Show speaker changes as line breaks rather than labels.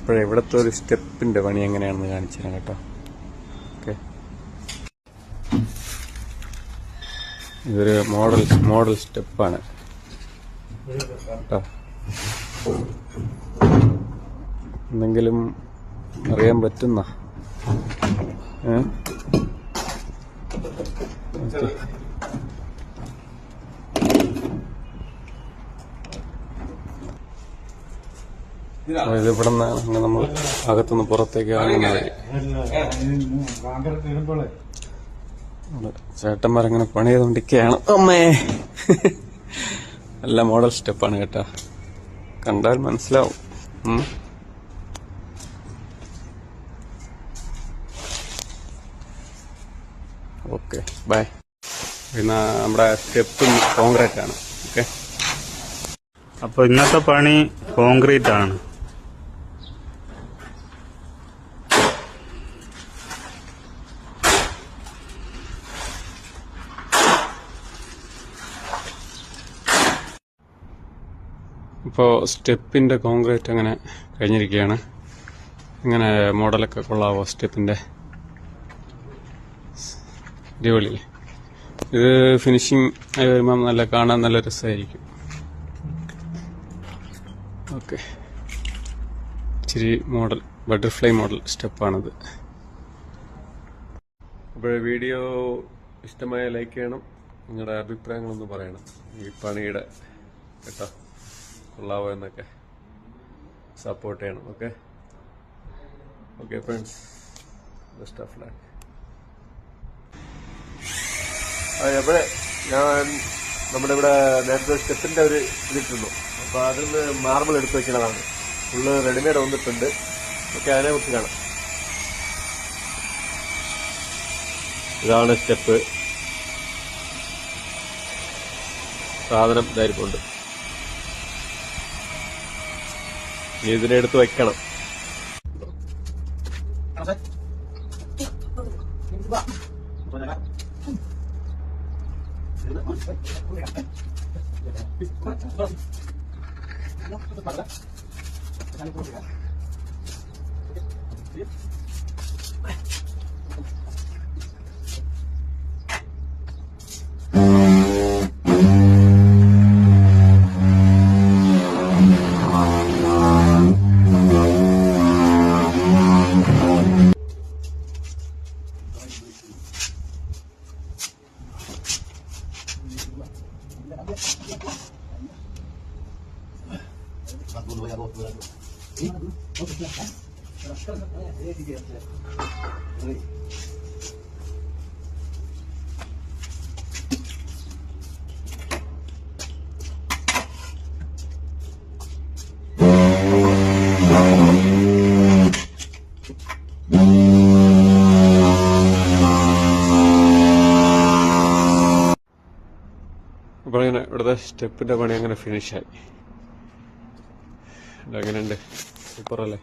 ഇപ്പോഴേ ഇവിടുത്തെ ഒരു സ്റ്റെപ്പിന്റെ പണി എങ്ങനെയാണെന്ന് കാണിച്ചു തരാം കേട്ടോ. ഓക്കെ, ഇതൊരു മോഡൽ സ്റ്റെപ്പാണ് കേട്ടോ. എന്തെങ്കിലും അറിയാൻ പറ്റുന്ന ഇത് ഇവിടെ നിന്നാണ് നമ്മൾ അകത്തുനിന്ന് പുറത്തേക്ക് ഇറങ്ങുന്നത്. ചേട്ടന്മാരങ്ങനെ പണി ചെയ്തുകൊണ്ടിരിക്കുകയാണ്. അമ്മേ, നല്ല മോഡൽ സ്റ്റെപ്പാണ് കേട്ടോ, കണ്ടാൽ മനസ്സിലാവും. Okay, bye. പിന്നെ നമ്മുടെ സ്റ്റെപ്പ് കോൺക്രീറ്റ് ആണ്. ഓക്കെ,
അപ്പൊ ഇന്നത്തെ പണി കോൺക്രീറ്റ് ആണ്.
ഇപ്പോൾ സ്റ്റെപ്പിന്റെ കോൺക്രീറ്റ് അങ്ങനെ കഴിഞ്ഞിരിക്കുകയാണ്. ഇങ്ങനെ മോഡലൊക്കെ കൊള്ളാവോ സ്റ്റെപ്പിന്റെ? അടിപൊളിയല്ലേ? ഇത് ഫിനിഷിങ് ആയി വരുമ്പോൾ കാണാൻ നല്ല രസമായിരിക്കും. ഓക്കെ, ഇച്ചിരി മോഡൽ ബട്ടർഫ്ലൈ മോഡൽ സ്റ്റെപ്പാണിത്. അപ്പോൾ വീഡിയോ ഇഷ്ടമായ ലൈക്ക് ചെയ്യണം, നിങ്ങളുടെ അഭിപ്രായങ്ങളൊന്ന് പറയണം ഈ പണിയുടെ കേട്ടോ, കൊള്ളാവോ എന്നൊക്കെ സപ്പോർട്ട് ചെയ്യണം. Okay okay friends, best of luck.
എവിടെ ഞാൻ നമ്മുടെ ഇവിടെ നേരത്തെ സ്റ്റെപ്പിന്റെ ഒരു ഇതിട്ടുള്ളൂ. അപ്പൊ അതിന്ന് മാർബിൾ എടുത്ത് വെക്കുന്നതാണ്. ഫുള്ള് റെഡിമെയ്ഡ് വന്നിട്ടുണ്ട്. ഓക്കെ, അതിനെ കുറിച്ച് കാണാം. ഇതാണ് സ്റ്റെപ്പ്. സാധനം ഇതായിരിക്കുന്നുണ്ട്. ഇതിനെടുത്ത് വെക്കണം.
അപ്പോൾ ഇങ്ങനെ ഇവിടുത്തെ സ്റ്റെപ്പിന്റെ പണി അങ്ങനെ ഫിനിഷായി. എങ്ങനെയുണ്ട്? സൂപ്പറല്ലേ?